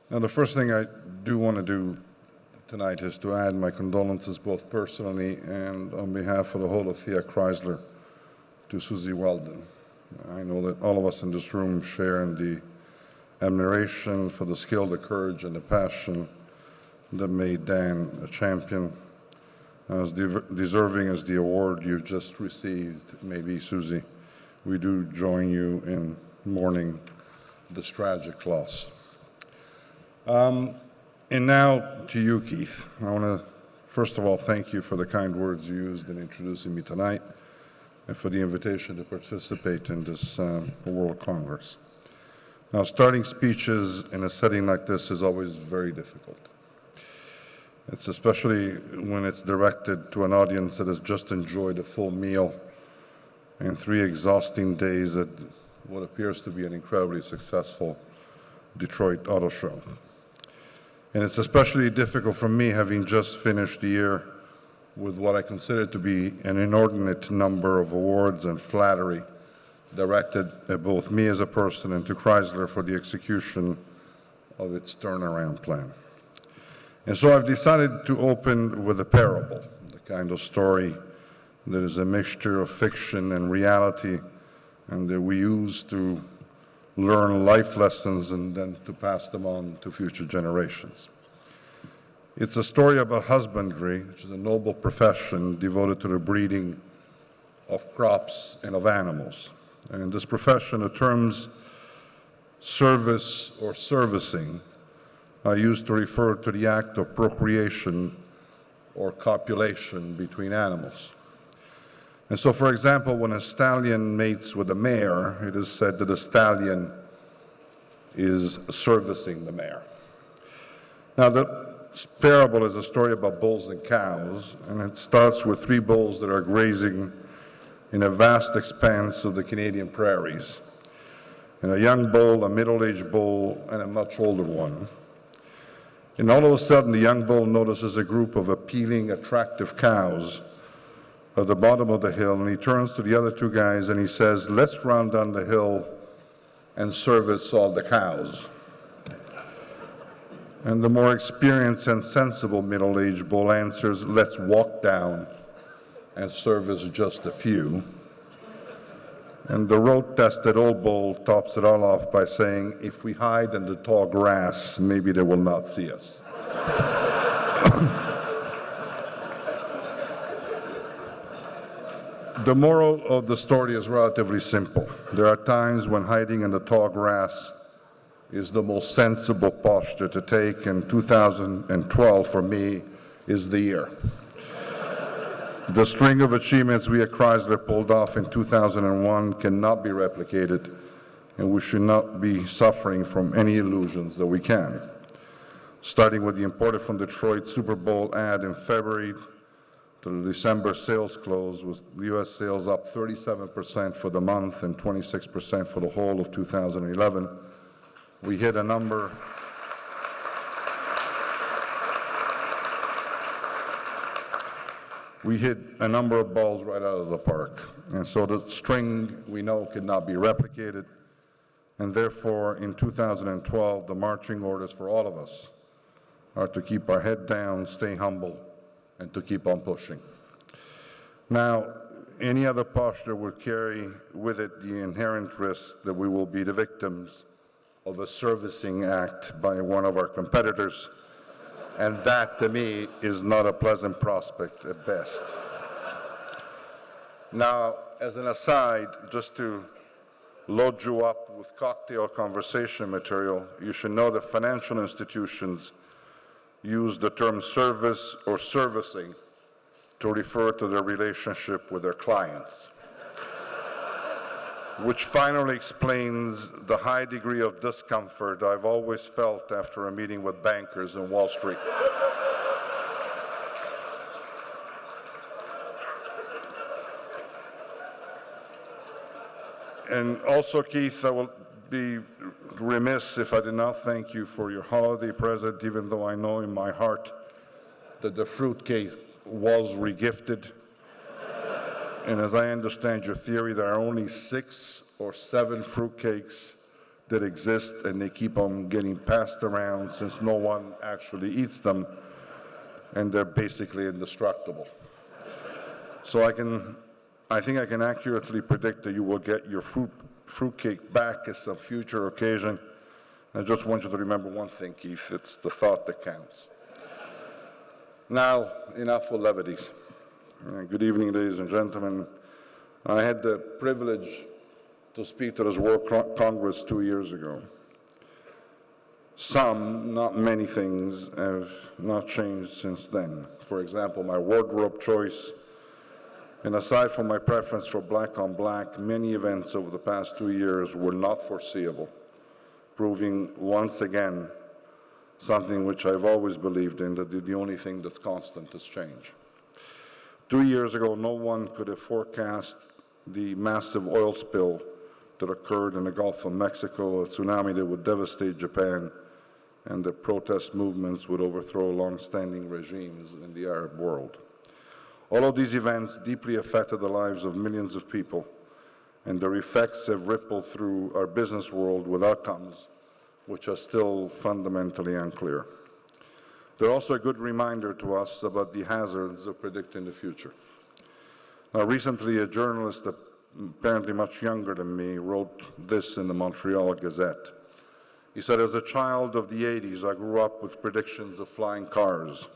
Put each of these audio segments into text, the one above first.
Now, the first thing I do want to do tonight is to add my condolences, both personally and on behalf of the whole of Fiat Chrysler, to Susie Weldon. I know that all of us in this room share in the admiration for the skill, the courage, and the passion that made Dan a champion. As deserving as the award you just received, maybe, Susie, we do join you in mourning this tragic loss. And now to you, Keith. I want to, first of all, thank you for the kind words you used in introducing me tonight and for the invitation to participate in this World Congress. Now, starting speeches in a setting like this is always very difficult. It's especially when it's directed to an audience that has just enjoyed a full meal and 3 exhausting days at what appears to be an incredibly successful Detroit Auto Show. And it's especially difficult for me, having just finished the year with what I consider to be an inordinate number of awards and flattery directed at both me as a person and to Chrysler for the execution of its turnaround plan. And so I've decided to open with a parable, the kind of story that is a mixture of fiction and reality, and that we use to learn life lessons and then to pass them on to future generations. It's a story about husbandry, which is a noble profession devoted to the breeding of crops and of animals. And in this profession, the terms service or servicing are used to refer to the act of procreation or copulation between animals. And so, for example, when a stallion mates with a mare, it is said that the stallion is servicing the mare. Now, the parable is a story about bulls and cows, and it starts with 3 bulls that are grazing in a vast expanse of the Canadian prairies. And a young bull, a middle-aged bull, and a much older one. And all of a sudden, the young bull notices a group of appealing, attractive cows at the bottom of the hill, and he turns to the other 2 guys and he says, "Let's run down the hill and service all the cows." And the more experienced and sensible middle-aged bull answers, "Let's walk down and service just a few." And the road-tested old bull tops it all off by saying, "If we hide in the tall grass, maybe they will not see us." The moral of the story is relatively simple. There are times when hiding in the tall grass is the most sensible posture to take, and 2012 for me is the year. The string of achievements we at Chrysler pulled off in 2001 cannot be replicated, and we should not be suffering from any illusions that we can. Starting with the imported from Detroit Super Bowl ad in February to the December sales close, with U.S. sales up 37% for the month and 26% for the whole of 2011. We hit a number of balls right out of the park. And so the string, we know, cannot be replicated. And therefore, in 2012, the marching orders for all of us are to keep our head down, stay humble, and to keep on pushing. Now, any other posture would carry with it the inherent risk that we will be the victims of a servicing act by one of our competitors. And that, to me, is not a pleasant prospect at best. Now, as an aside, just to load you up with cocktail conversation material, you should know that financial institutions use the term service or servicing to refer to their relationship with their clients, which finally explains the high degree of discomfort I've always felt after a meeting with bankers in Wall Street. And also, Keith, I will be remiss if I did not thank you for your holiday present, even though I know in my heart that the fruitcake was regifted. And as I understand your theory, there are only 6 or 7 fruitcakes that exist, and they keep on getting passed around since no one actually eats them, and they're basically indestructible. So I think I can accurately predict that you will get your fruitcake back at some future occasion. I just want you to remember one thing, Keith, it's the thought that counts. Now, enough for levities. Good evening, ladies and gentlemen. I had the privilege to speak to this World Congress 2 years ago. Some, not many things, have not changed since then. For example, my wardrobe choice, and aside from my preference for black on black, many events over the past 2 years were not foreseeable, proving once again something which I've always believed in, that the only thing that's constant is change. 2 years ago, no one could have forecast the massive oil spill that occurred in the Gulf of Mexico, a tsunami that would devastate Japan, and the protest movements would overthrow long-standing regimes in the Arab world. All of these events deeply affected the lives of millions of people, and their effects have rippled through our business world with outcomes which are still fundamentally unclear. They're also a good reminder to us about the hazards of predicting the future. Now, recently, a journalist, apparently much younger than me, wrote this in the Montreal Gazette. He said, as a child of the 80s, I grew up with predictions of flying cars,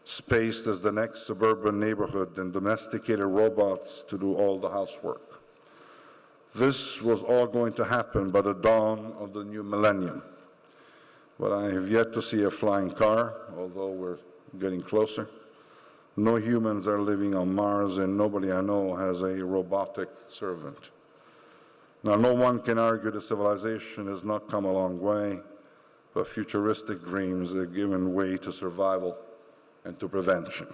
spaced as the next suburban neighborhood, and domesticated robots to do all the housework. This was all going to happen by the dawn of the new millennium. But I have yet to see a flying car, although we're getting closer. No humans are living on Mars, and nobody I know has a robotic servant. Now, no one can argue that civilization has not come a long way, but futuristic dreams have given way to survival and to prevention.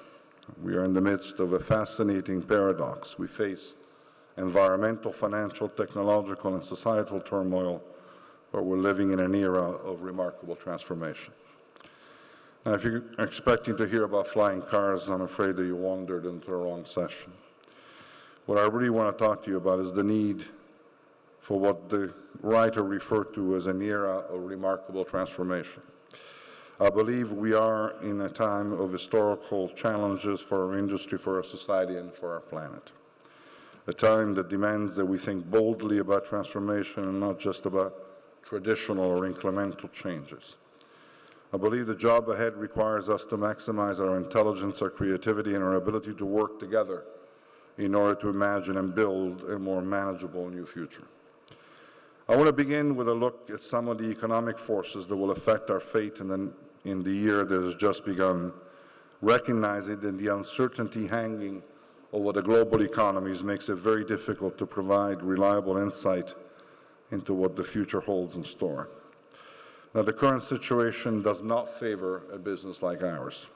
We are in the midst of a fascinating paradox. We face environmental, financial, technological, and societal turmoil, but we're living in an era of remarkable transformation. Now, if you're expecting to hear about flying cars, I'm afraid that you wandered into the wrong session. What I really want to talk to you about is the need for what the writer referred to as an era of remarkable transformation. I believe we are in a time of historical challenges for our industry, for our society, and for our planet. A time that demands that we think boldly about transformation and not just about traditional or incremental changes. I believe the job ahead requires us to maximize our intelligence, our creativity, and our ability to work together in order to imagine and build a more manageable new future. I want to begin with a look at some of the economic forces that will affect our fate in the year that has just begun, recognizing that the uncertainty hanging over the global economies makes it very difficult to provide reliable insight into what the future holds in store. Now, the current situation does not favor a business like ours,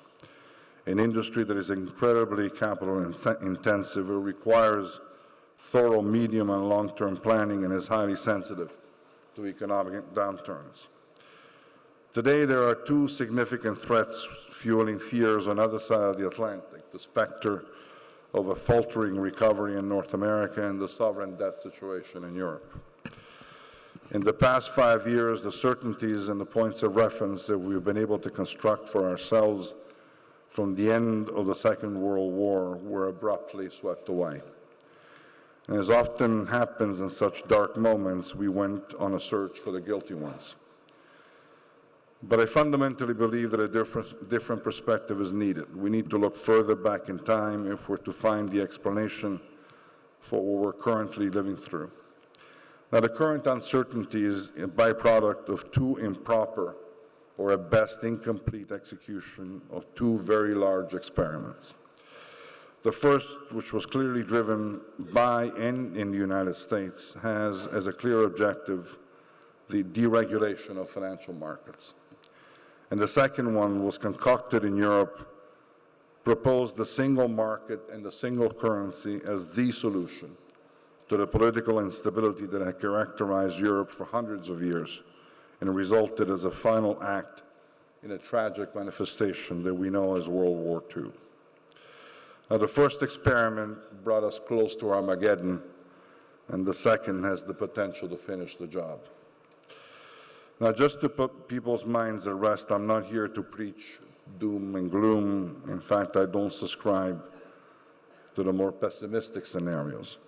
an industry that is incredibly capital intensive. It requires thorough medium and long-term planning and is highly sensitive to economic downturns. Today, there are two significant threats fueling fears on the other side of the Atlantic: the specter of a faltering recovery in North America and the sovereign debt situation in Europe. In the past 5 years, the certainties and the points of reference that we've been able to construct for ourselves from the end of the Second World War were abruptly swept away. And as often happens in such dark moments, we went on a search for the guilty ones. But I fundamentally believe that a different perspective is needed. We need to look further back in time if we're to find the explanation for what we're currently living through. Now, the current uncertainty is a byproduct of two improper, or at best incomplete, execution of two very large experiments. The first, which was clearly driven by and in the United States, has as a clear objective the deregulation of financial markets. And the second one was concocted in Europe, proposed the single market and the single currency as the solution to the political instability that had characterized Europe for hundreds of years and resulted as a final act in a tragic manifestation that we know as World War II. Now, the first experiment brought us close to Armageddon, and the second has the potential to finish the job. Now, just to put people's minds at rest, I'm not here to preach doom and gloom. In fact, I don't subscribe to the more pessimistic scenarios.